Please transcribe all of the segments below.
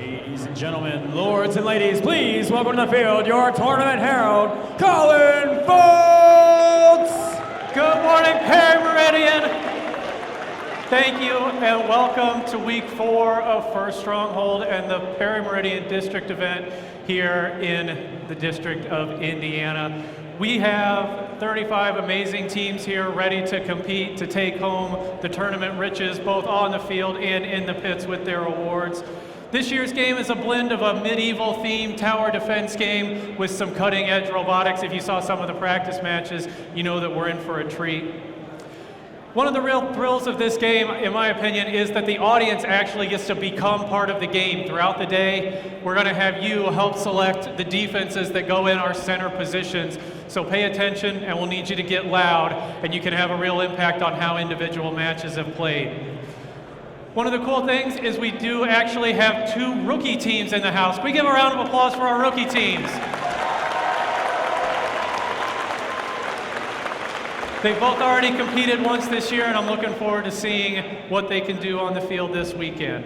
Ladies and gentlemen, lords and ladies, please welcome to the field your tournament herald, Colin Foltz! Good morning, Perry Meridian. Thank you and welcome to week 4 of First Stronghold and the Perry Meridian District event here in the District of Indiana. We have 35 amazing teams here ready to compete to take home the tournament riches both on the field and in the pits with their awards. This year's game is a blend of a medieval themed tower defense game with some cutting edge robotics. If you saw some of the practice matches, you know that we're in for a treat. One of the real thrills of this game, in my opinion, is that the audience actually gets to become part of the game. Throughout the day, we're going to have you help select the defenses that go in our center positions. So pay attention, and we'll need you to get loud, and you can have a real impact on how individual matches have played. One of the cool things is we do actually have 2 rookie teams in the house. Can we give a round of applause for our rookie teams? They've both already competed once this year, and I'm looking forward to seeing what they can do on the field this weekend.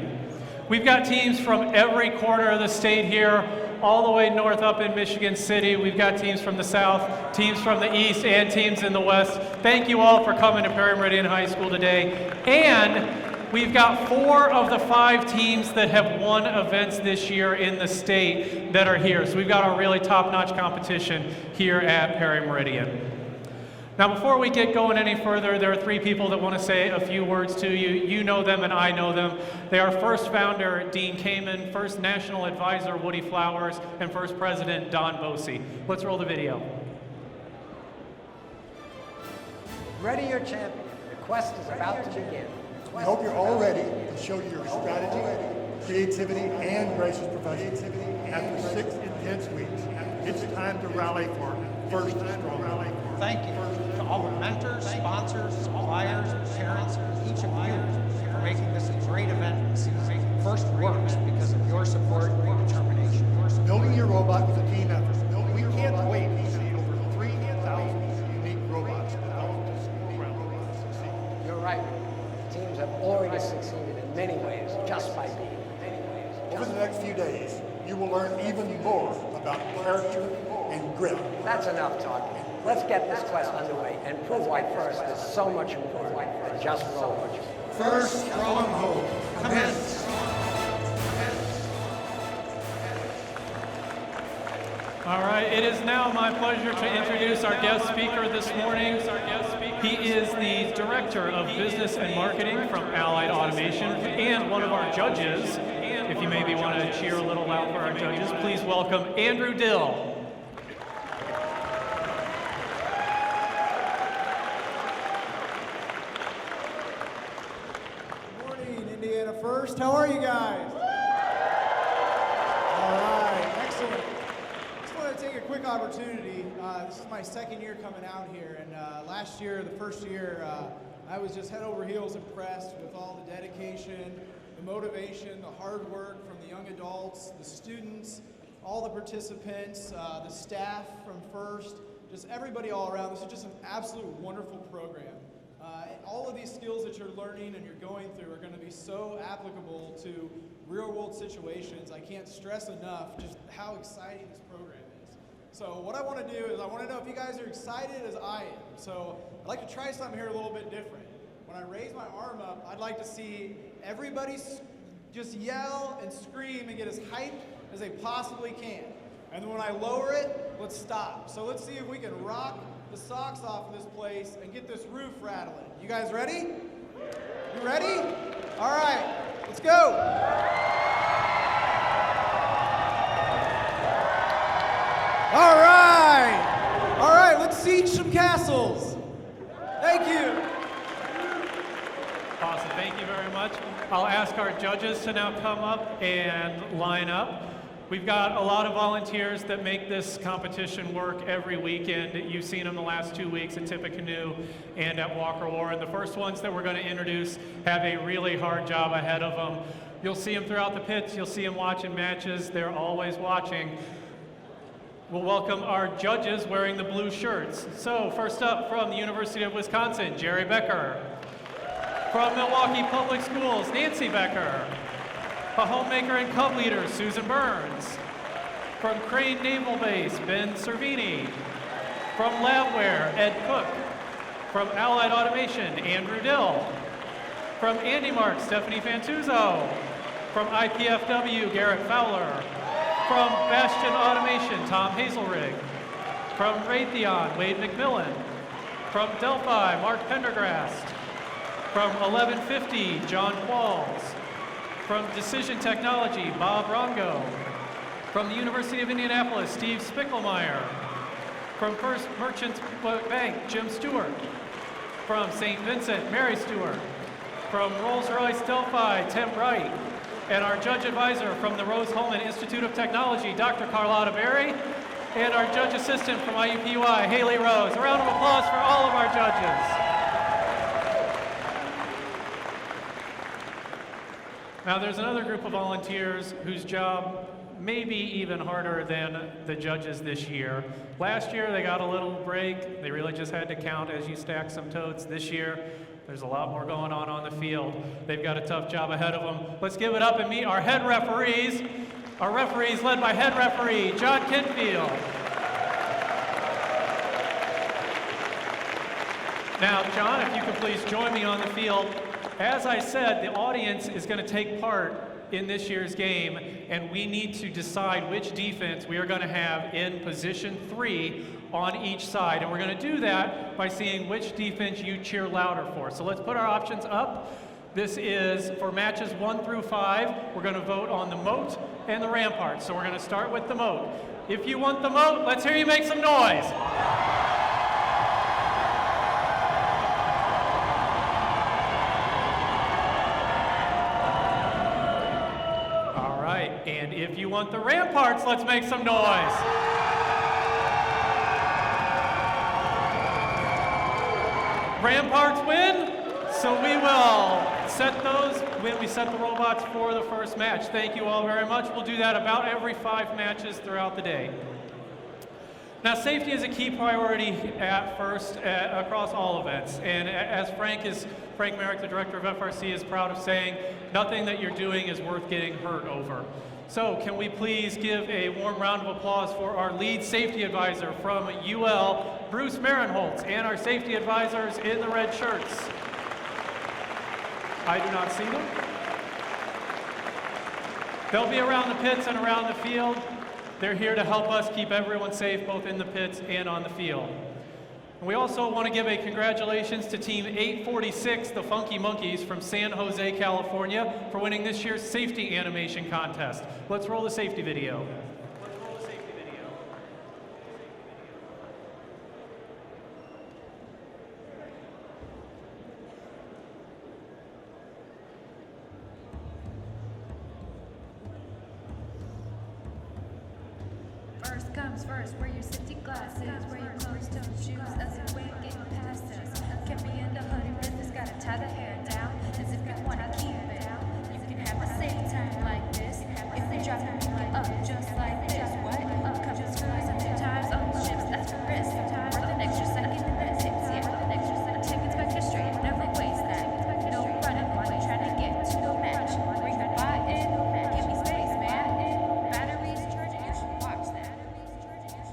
We've got teams from every corner of the state here, all the way north up in Michigan City. We've got teams from the south, teams from the east, and teams in the west. Thank you all for coming to Perry Meridian High School today. And we've got 4 of the 5 teams that have won events this year in the state that are here. So we've got a really top-notch competition here at Perry Meridian. Now, before we get going any further, there are 3 people that want to say a few words to you. You know them and I know them. They are first founder, Dean Kamen, first national advisor, Woody Flowers, and first president, Don Bosey. Let's roll the video. Ready your champion. The quest is about to begin. We hope you're all ready to show your strategy, creativity, and gracious professionalism. After 6 intense weeks, it's time to rally for First Stronghold. Thank you to all the mentors, sponsors, suppliers, parents, each of you for making this a great event. First works because of your support and determination. Building your robot was a team effort. We can't wait to see over 3,000 unique robots developed to school around the world succeed. You're right. Teams have already succeeded in many ways just by being. Over the next few days, you will learn even more about character and grit. That's enough talking. Let's get this quest underway and prove why First is so much more than just robots. First Stronghold, commence. All right, it is now my pleasure to introduce our guest speaker this morning. He is the Director of Business and Marketing from Allied Automation and one of our judges. If you maybe want to cheer a little loud for our judges, please welcome Andrew Dill. First, how are you guys? All right, excellent. Just want to take a quick opportunity. This is my 2nd year coming out here, and last year, the first year, I was just head over heels impressed with all the dedication, the motivation, the hard work from the young adults, the students, all the participants, the staff from First, just everybody all around. This is just an absolute wonderful program. All of these skills that you're learning and you're going through are going to be so applicable to real-world situations. I can't stress enough just how exciting this program is. So what I want to do is I want to know if you guys are excited as I am. So I'd like to try something here a little bit different. When I raise my arm up, I'd like to see everybody just yell and scream and get as hyped as they possibly can. And then when I lower it, let's stop. So let's see if we can rock the socks off of this place and get this roof rattling. You guys ready? You ready? All right, let's go. All right, let's siege some castles. Thank you. Awesome, thank you very much. I'll ask our judges to now come up and line up. We've got a lot of volunteers that make this competition work every weekend. You've seen them the last 2 weeks at Tippecanoe and at Walker Warren. The first ones that we're going to introduce have a really hard job ahead of them. You'll see them throughout the pits. You'll see them watching matches. They're always watching. We'll welcome our judges wearing the blue shirts. So first up from the University of Wisconsin, Jerry Becker. From Milwaukee Public Schools, Nancy Becker. A homemaker and cub leader, Susan Burns. From Crane Naval Base, Ben Cervini. From Labware, Ed Cook. From Allied Automation, Andrew Dill. From Andy Mark, Stephanie Fantuzzo. From IPFW, Garrett Fowler. From Bastion Automation, Tom Hazelrig. From Raytheon, Wade McMillan. From Delphi, Mark Pendergrast. From 1150, John Qualls. From Decision Technology, Bob Rongo. From the University of Indianapolis, Steve Spickelmeyer. From First Merchants Bank, Jim Stewart. From St. Vincent, Mary Stewart. From Rolls-Royce Delphi, Tim Wright. And our judge advisor from the Rose-Hulman Institute of Technology, Dr. Carlotta Berry. And our judge assistant from IUPUI, Haley Rose. A round of applause for all of our judges. Now there's another group of volunteers whose job may be even harder than the judges this year. Last year they got a little break. They really just had to count as you stack some totes. This year, there's a lot more going on the field. They've got a tough job ahead of them. Let's give it up and meet our head referees. Our referees led by head referee, John Kinfield. Now, John, if you could please join me on the field. As I said, the audience is going to take part in this year's game, and we need to decide which defense we are going to have in position 3 on each side. And we're going to do that by seeing which defense you cheer louder for. So let's put our options up. This is for matches 1 through 5. We're going to vote on the moat and the rampart. So we're going to start with the moat. If you want the moat, let's hear you make some noise. And if you want the ramparts, let's make some noise. Ramparts win, so we will set those when we set the robots for the first match. Thank you all very much. We'll do that about every 5 matches throughout the day. Now, safety is a key priority at FIRST across all events. And as Frank Merrick, the director of FRC, is proud of saying, nothing that you're doing is worth getting hurt over. So can we please give a warm round of applause for our lead safety advisor from UL, Bruce Marinholtz, and our safety advisors in the red shirts. I do not see them. They'll be around the pits and around the field. They're here to help us keep everyone safe, both in the pits and on the field. And we also want to give a congratulations to Team 846, the Funky Monkeys from San Jose, California, for winning this year's safety animation contest. Let's roll the safety video. First comes first, wear your safety glasses, wear your closed-toed shoes as a way of getting past us. Can be in the hoodie, business, gotta tie the hair down, as if you wanna keep it. You can have a safe time like this, if they drop and pick it up just like this. What? Cover screws and 2 times on the ships, that's for risk. Worth an extra second in the tips, yeah. Take it back to straight, never waste that. No running while you trying to get to the match. Bring the bot in, give me space, man. Batteries charging, you should watch that.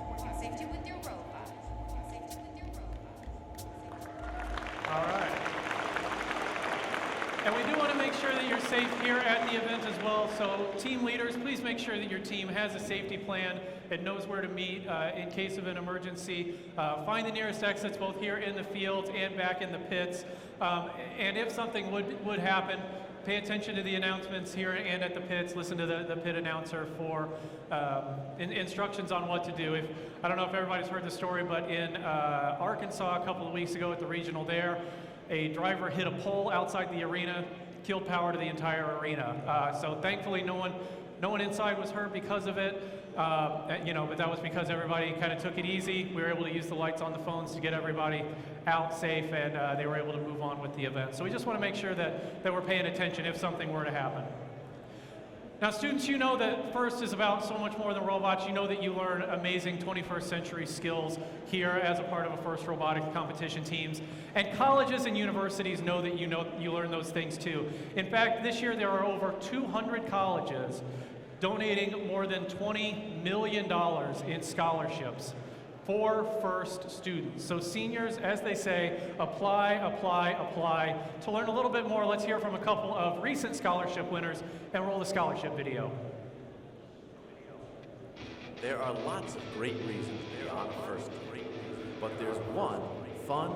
Working safety with your robot. All right. And we do want to make sure that you're safe here at the event as well. So team leaders, please make sure that your team has a safety plan and knows where to meet in case of an emergency. Find the nearest exits both here in the fields and back in the pits. And if something would happen, pay attention to the announcements here and at the pits. Listen to the pit announcer for instructions on what to do. I don't know if everybody's heard the story, but in Arkansas a couple of weeks ago at the regional there, a driver hit a pole outside the arena, killed power to the entire arena. So thankfully no one inside was hurt because of it. But that was because everybody kind of took it easy. We were able to use the lights on the phones to get everybody out safe, and they were able to move on with the event. So we just want to make sure that we're paying attention if something were to happen. Now students, you know that FIRST is about so much more than robots. You know that you learn amazing 21st century skills here as a part of a FIRST robotics competition teams. And colleges and universities know that you learn those things too. In fact, this year there are over 200 colleges donating more than $20 million in scholarships for FIRST students. So seniors, as they say, apply, apply, apply. To learn a little bit more, let's hear from a couple of recent scholarship winners and roll the scholarship video. There are lots of great reasons to be on FIRST, but there's one fun,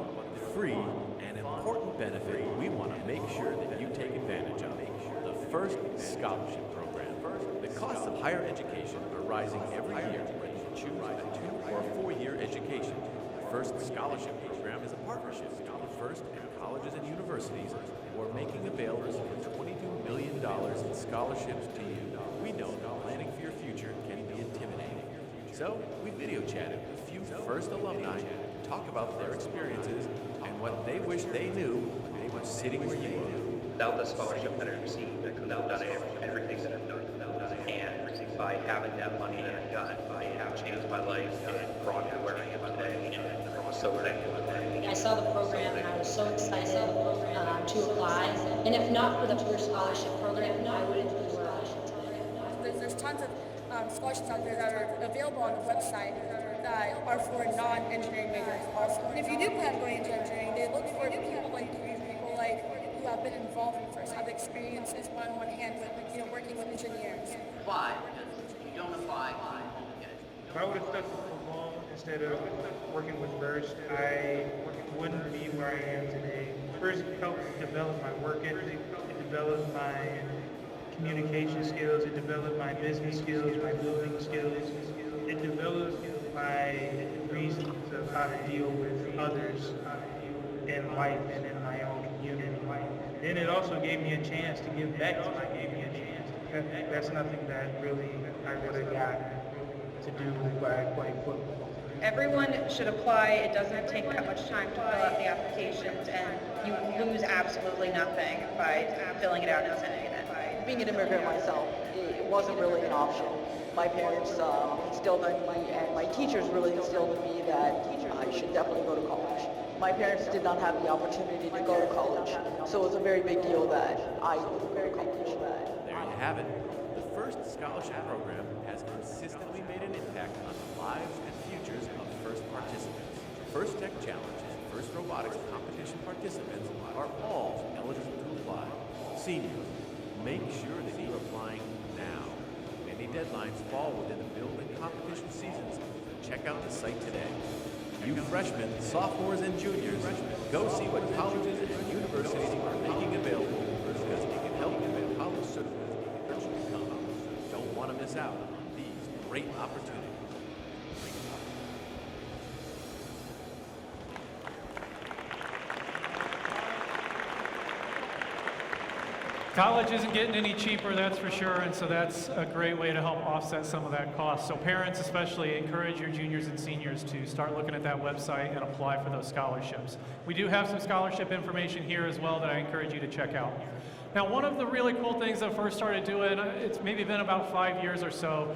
free, and important benefit we want to make sure that you take advantage of: the FIRST Scholarship Program. The costs of higher education are rising every year whether you choose a 2- or 4-year education. The FIRST Scholarship Program is a partnership between FIRST and colleges and universities who are making available over $22 million in scholarships to you. We know that planning for your future can be intimidating. So we video chatted with a few FIRST alumni to talk about their experiences and what they wish they knew when they were sitting where you were. Without the scholarship that I received, I couldn't have done everything that I've done. And by having that money that I got, I have changed my life and brought me where I am today. And I'm so thankful. I saw the program and I was so excited to apply. And if not for the FIRST scholarship program, I wouldn't be where I am today. There's tons of scholarships out there that are available on the website that are for non-engineering majors also. And if you do plan on going into engineering, they look for people like you, people like who have been involved in FIRST, have experiences one hand with working with engineers. Why? Because if you don't apply, you won't get it. If I would have stuck with home instead of working with FIRST, I wouldn't be where I am today. FIRST helped develop my work ethic, it developed my communication skills, it developed my business skills, my building skills, it developed my reasons of how to deal with others in life and in my own community. Then it also gave me a chance to give back to my community. That's nothing that really I would have got to do by playing football. Everyone should apply. It doesn't take that much time to fill out the applications, and you lose absolutely nothing by filling it out and sending it in. Being an immigrant myself, it wasn't really an option. My parents instilled in me, and my teachers really instilled in me that I should definitely go to college. My parents did not have the opportunity to go to college, so it was a very big deal that I would go to college. There you have it. The FIRST Scholarship Program has consistently made an impact on the lives and futures of FIRST participants. FIRST Tech Challenge and FIRST Robotics competition participants are all eligible to apply. Seniors, make sure that you're applying now. Many deadlines fall within the build and competition seasons. Check out the site today. You freshmen, sophomores, and juniors, go see what colleges and universities are making available because it can help you get college certificates that you become. Don't want to miss out on these great opportunities. College isn't getting any cheaper, that's for sure, and so that's a great way to help offset some of that cost. So parents especially, encourage your juniors and seniors to start looking at that website and apply for those scholarships. We do have some scholarship information here as well that I encourage you to check out. Now, one of the really cool things that FIRST started doing, it's maybe been about 5 years or so,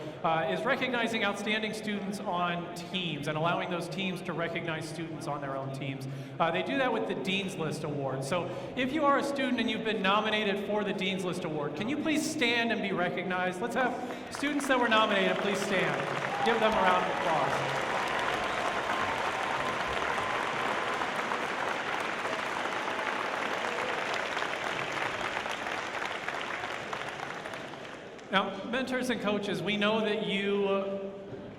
is recognizing outstanding students on teams and allowing those teams to recognize students on their own teams. They do that with the Dean's List Award. So if you are a student and you've been nominated for the Dean's List Award, can you please stand and be recognized? Let's have students that were nominated, please stand. Give them a round of applause. Now, mentors and coaches, we know that you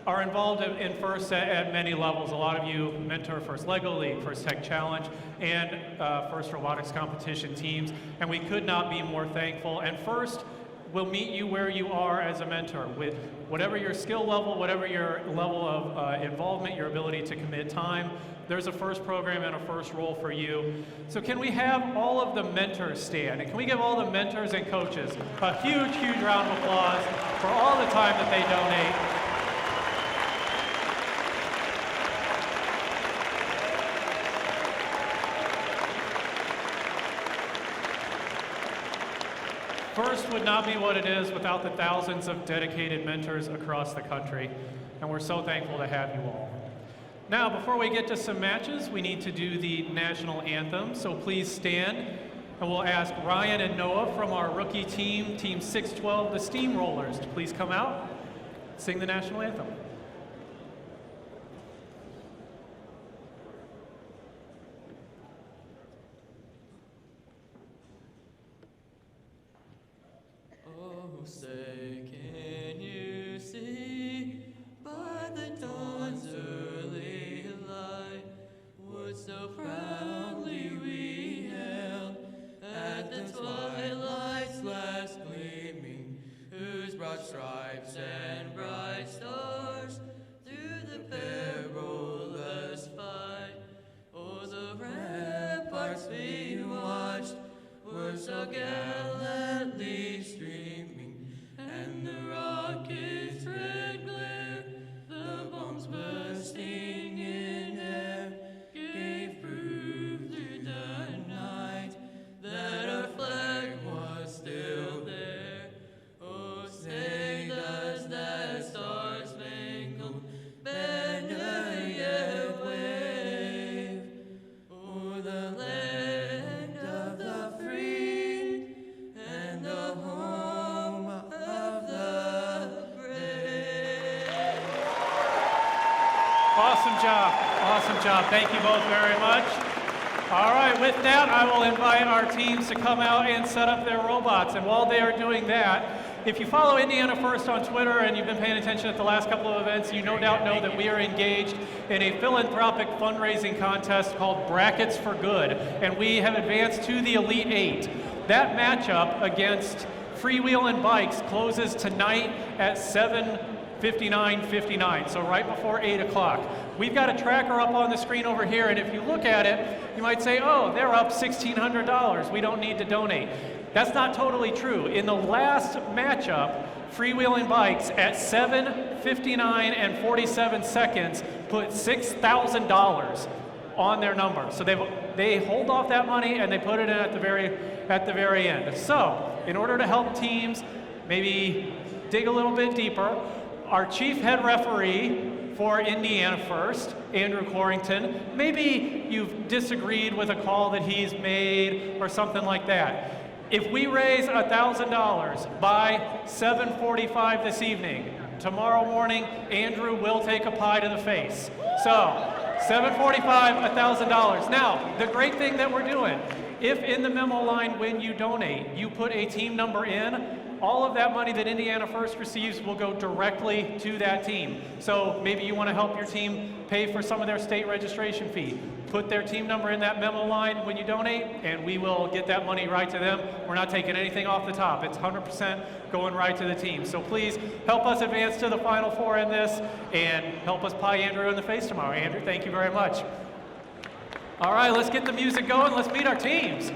are involved in FIRST at many levels. A lot of you mentor FIRST LEGO League, FIRST Tech Challenge, and FIRST Robotics Competition teams, and we could not be more thankful. And FIRST will meet you where you are as a mentor, with whatever your skill level, whatever your level of involvement, your ability to commit time. There's a FIRST program and a FIRST role for you. So can we have all of the mentors stand? And can we give all the mentors and coaches a huge, huge round of applause for all the time that they donate? FIRST would not be what it is without the thousands of dedicated mentors across the country, and we're so thankful to have you all. Now, before we get to some matches, we need to do the national anthem, so please stand, and we'll ask Ryan and Noah from our rookie team, Team 612, the Steamrollers, to please come out, sing the national anthem. Oh, say, can you see by the dawn's early light what so proudly we hailed at the twilight's last gleaming, whose broad stripes and bright stars through the perilous fight o'er the ramparts we watched were so gallantly streaming, and the rockets' red glare, the bombs bursting in air, gave proof through the night that our flag was still there. Oh, say does that star-spangled banner yet wave o'er the land of the free and the home of the brave? Awesome job. Awesome job. Thank you both very much. All right, with that, I will invite our teams to come out and set up their robots. And while they are doing that, if you follow Indiana First on Twitter and you've been paying attention at the last couple of events, you no doubt know that we are engaged in a philanthropic fundraising contest called Brackets for Good. And we have advanced to the Elite Eight. That matchup against Freewheelin' Bikes closes tonight at 7:59:59, so right before 8 o'clock. We've got a tracker up on the screen over here, and if you look at it, you might say, oh, they're up $1,600. We don't need to donate. That's not totally true. In the last matchup, Freewheelin' Bikes at 7:59 and 47 seconds put $6,000 on their number. So they hold off that money and they put it in at the very end. So, in order to help teams maybe dig a little bit deeper, our chief head referee for Indiana First, Andrew Corrington, maybe you've disagreed with a call that he's made or something like that. If we raise $1,000 by 7:45 this evening, tomorrow morning, Andrew will take a pie to the face. So, 7:45, $1,000. Now, the great thing that we're doing, if in the memo line when you donate, you put a team number in, all of that money that Indiana First receives will go directly to that team. So maybe you want to help your team pay for some of their state registration fee. Put their team number in that memo line when you donate, and we will get that money right to them. We're not taking anything off the top. It's 100% going right to the team. So please help us advance to the Final Four in this, and help us pie Andrew in the face tomorrow. Andrew, thank you very much. All right, let's get the music going. Let's meet our teams.